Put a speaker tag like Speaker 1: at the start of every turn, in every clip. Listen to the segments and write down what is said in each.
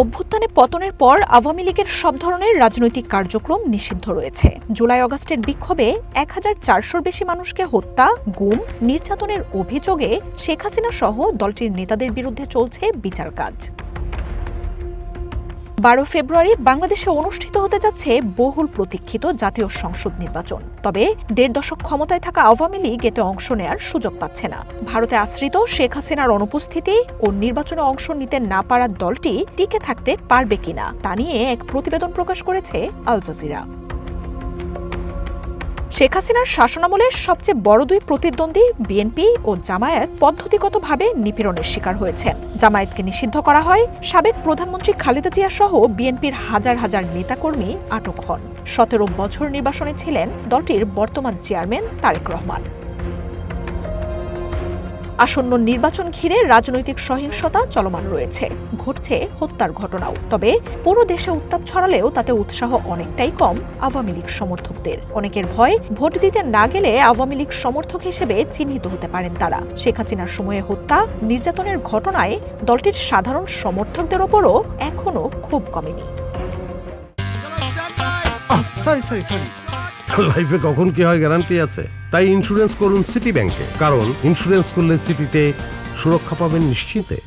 Speaker 1: অভ্যুত্থানে পতনের পর আওয়ামী লীগের সব ধরনের রাজনৈতিক কার্যক্রম নিষিদ্ধ রয়েছে। জুলাই-আগস্টের বিক্ষোভে ১,৪০০-র বেশি মানুষকে হত্যা, গুম, নির্যাতনের অভিযোগে শেখ হাসিনা সহ দলটির নেতাদের বিরুদ্ধে চলছে বিচার কাজ। ১২ ফেব্রুয়ারি বাংলাদেশে অনুষ্ঠিত হতে যাচ্ছে বহুল প্রতীক্ষিত জাতীয় সংসদ নির্বাচন। তবে ১.৫ দশক ক্ষমতায় থাকা আওয়ামী লীগ এতে অংশ নেয়ার সুযোগ পাচ্ছে না। ভারতে আশ্রিত শেখ হাসিনার অনুপস্থিতি ও নির্বাচনে অংশ নিতে না পারার দলটি টিকে থাকতে পারবে কিনা তা নিয়ে এক প্রতিবেদন প্রকাশ করেছে আল জাজিরা। শেখ হাসিনার শাসনামলে সবচেয়ে বড় দুই প্রতিদ্বন্দ্বী বিএনপি ও জামায়াত পদ্ধতিগতভাবে নিপীড়নের শিকার হয়েছেন। জামায়াতকে নিষিদ্ধ করা হয়, সাবেক প্রধানমন্ত্রী খালেদা জিয়া সহ বিএনপির হাজার হাজার নেতাকর্মী আটক হন। ১৭ বছর নির্বাসনে ছিলেন দলটির বর্তমান চেয়ারম্যান তারেক রহমান। আসন্ন নির্বাচন ঘিরে রাজনৈতিক সহিংসতা চলমান রয়েছে, ঘটছে হত্যার ঘটনাও। তবে পুরো দেশে উত্তাপ ছড়ালেও তাতে উৎসাহ অনেকটাই কম আওয়ামী লীগ সমর্থকদের। অনেকের ভয় ভোট দিতে না গেলে আওয়ামী লীগ সমর্থক হিসেবে চিহ্নিত হতে পারেন তারা। শেখ হাসিনার সময়ে হত্যা, নির্যাতনের ঘটনায় দলটির সাধারণ সমর্থকদের ওপরও এখনো ক্ষোভ কমেনি।
Speaker 2: লাইফে কখন কি হয় গ্যারান্টি আছে? তাই ইন্স্যুরেন্স করুন সিটি ব্যাংকে, কারণ ইন্স্যুরেন্স করলে সিটিতে সুরক্ষা পাবেন নিশ্চিন্তে।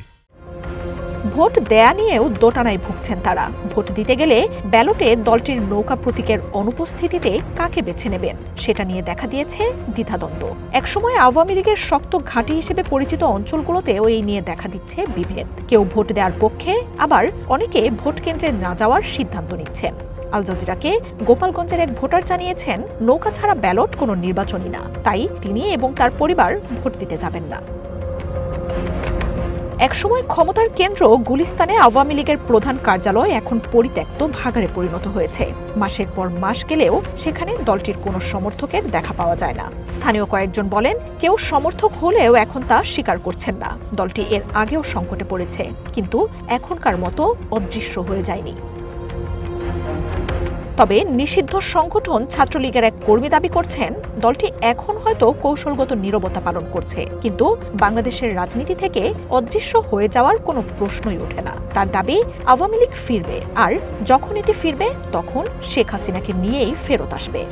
Speaker 1: ভোট দেয়া নিয়েও দোটানায় ভুগছেন তারা। ভোট দিতে গেলে ব্যালটে দলটির নৌকা প্রতীকের অনুপস্থিতিতে কাকে বেছে নেবেন সেটা নিয়ে দেখা দিয়েছে দ্বিধাদ্বন্দ্ব। একসময় আওয়ামী লীগের শক্ত ঘাঁটি হিসেবে পরিচিত অঞ্চলগুলোতেও এই নিয়ে দেখা দিচ্ছে বিভেদ। কেউ ভোট দেওয়ার পক্ষে, আবার অনেকে ভোট কেন্দ্রে না যাওয়ার সিদ্ধান্ত নিচ্ছেন। আল জাজিরাকে গোপালগঞ্জের এক ভোটার জানিয়েছেন, নৌকা ছাড়া ব্যালট কোনো নির্বাচনই না, তাই তিনি এবং তার পরিবার ভোট দিতে যাবেন না। একসময় ক্ষমতার কেন্দ্র গুলিস্তানে আওয়ামী লীগের প্রধান কার্যালয় এখন পরিত্যক্ত ভাগাড়ে পরিণত হয়েছে। মাসের পর মাস গেলেও সেখানে দলটির কোনো সমর্থকের দেখা পাওয়া যায় না। স্থানীয় কয়েকজন বলেন, কেউ সমর্থক হলেও এখন তা স্বীকার করছেন না। দলটি এর আগেও সংকটে পড়েছে, কিন্তু এখনকার মতো অদৃশ্য হয়ে যায়নি। তবে নিষিদ্ধ সংগঠন ছাত্রলীগের এক কর্মী দাবি করছেন, দলটি এখন হয়তো কৌশলগত নীরবতা পালন করছে, কিন্তু বাংলাদেশের রাজনীতি থেকে অদৃশ্য হয়ে যাওয়ার কোনো প্রশ্নই ওঠে না। তার দাবি, আওয়ামী লীগ ফিরবে, আর যখন এটি ফিরবে তখন শেখ হাসিনাকে নিয়েই ফেরত আসবে।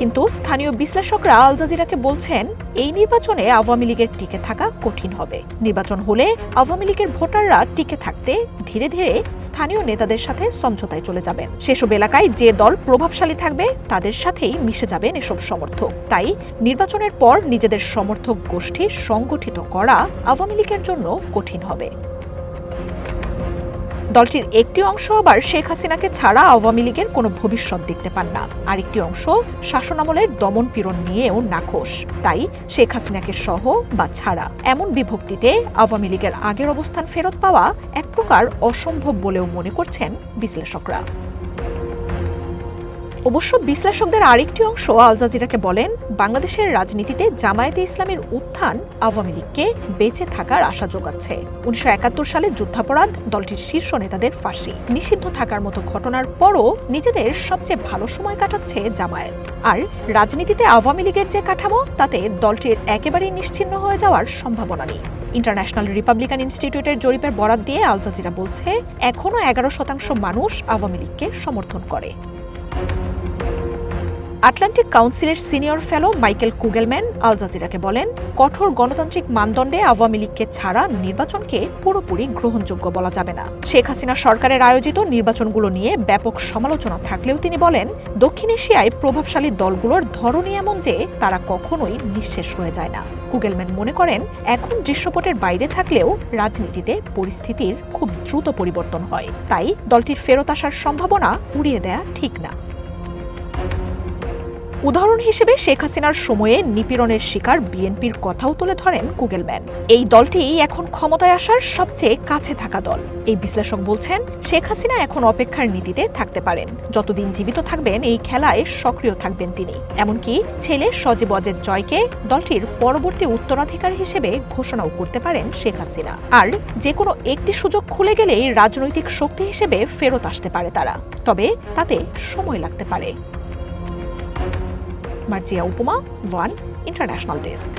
Speaker 1: কিন্তু স্থানীয় বিশ্লেষকরা আল জাজিরাকে বলছেন, এই নির্বাচনে আওয়ামী লীগের টিকে থাকা কঠিন হবে। নির্বাচন হলে আওয়ামী লীগের ভোটাররা টিকে থাকতে ধীরে ধীরে স্থানীয় নেতাদের সাথে সমঝোতায় চলে যাবেন। সেসব এলাকায় যে দল প্রভাবশালী থাকবে তাদের সাথেই মিশে যাবেন এসব সমর্থক। তাই নির্বাচনের পর নিজেদের সমর্থক গোষ্ঠী সংগঠিত করা আওয়ামী লীগের জন্য কঠিন হবে। দলটির একটি অংশ আবার শেখ হাসিনাকে ছাড়া আওয়ামী লীগের কোনো ভবিষ্যৎ দেখতে পান না, আরেকটি অংশ শাসনামলের দমন পীড়ন নিয়েও নাখোশ। তাই শেখ হাসিনাকে সহ বা ছাড়া এমন বিভক্তিতে আওয়ামী লীগের আগের অবস্থান ফেরত পাওয়া এক প্রকার অসম্ভব বলেও মনে করছেন বিশ্লেষকরা। অবশ্য বিশ্লেষকদের আরেকটি অংশ আল জাজিরাকে বলেন, বাংলাদেশের রাজনীতিতে জামায়াতে ইসলামীর উত্থান আওয়ামী লীগকে বেঁচে থাকার আশা যোগাচ্ছে। ১৯৭১ সালে যুদ্ধাপরাধ, দলটির শীর্ষ নেতাদের ফাঁসি, নিষিদ্ধ থাকার মতো ঘটনার পরও নিজেদের সবচেয়ে ভালো সময় কাটাচ্ছে জামায়াত। আর রাজনীতিতে আওয়ামী লীগের যে কাঠামো, তাতে দলটির একেবারেই নিশ্চিহ্ন হয়ে যাওয়ার সম্ভাবনা নেই। ইন্টারন্যাশনাল রিপাবলিকান ইনস্টিটিউটের জরিপের বরাত দিয়ে আল জাজিরা বলছে, এখনও ১১% মানুষ আওয়ামী লীগকে সমর্থন করে। আটলান্টিক কাউন্সিলের সিনিয়র ফেলো মাইকেল কুগেলম্যান আল জাজিরাকে বলেন, কঠোর গণতান্ত্রিক মানদণ্ডে আওয়ামী লীগকে ছাড়া নির্বাচনকে পুরোপুরি গ্রহণযোগ্য বলা যাবে না। শেখ হাসিনা সরকারের আয়োজিত নির্বাচনগুলো নিয়ে ব্যাপক সমালোচনা থাকলেও তিনি বলেন, দক্ষিণ এশিয়ায় প্রভাবশালী দলগুলোর ধরনই এমন যে তারা কখনোই নিঃশেষ হয়ে যায় না। কুগেলম্যান মনে করেন, এখন দৃশ্যপটের বাইরে থাকলেও রাজনীতিতে পরিস্থিতির খুব দ্রুত পরিবর্তন হয়, তাই দলটির ফেরত আসার সম্ভাবনা উড়িয়ে দেয়া ঠিক না। উদাহরণ হিসেবে শেখ হাসিনার সময়ে নিপীড়নের শিকার বিএনপির কথাও তুলে ধরেন কুগেলম্যান। এই দলটি এখন ক্ষমতায় আসার সবচেয়ে কাছে থাকা দল। এই বিশ্লেষক বলছেন, শেখ হাসিনা এখন অপেক্ষার নীতিতে থাকতে পারেন। যতদিন জীবিত থাকবেন এই খেলায় সক্রিয় থাকবেন তিনি। এমনকি ছেলে সজীব ওয়াজেদ জয়কে দলটির পরবর্তী উত্তরাধিকার হিসেবে ঘোষণাও করতে পারেন শেখ হাসিনা। আর যে কোনো একটি সুযোগ খুলে গেলেই রাজনৈতিক শক্তি হিসেবে ফেরত আসতে পারে তারা, তবে তাতে সময় লাগতে পারে। মার্জিয়া উপমা, ওয়ান ইন্টারন্যাশনাল ডেস্ক।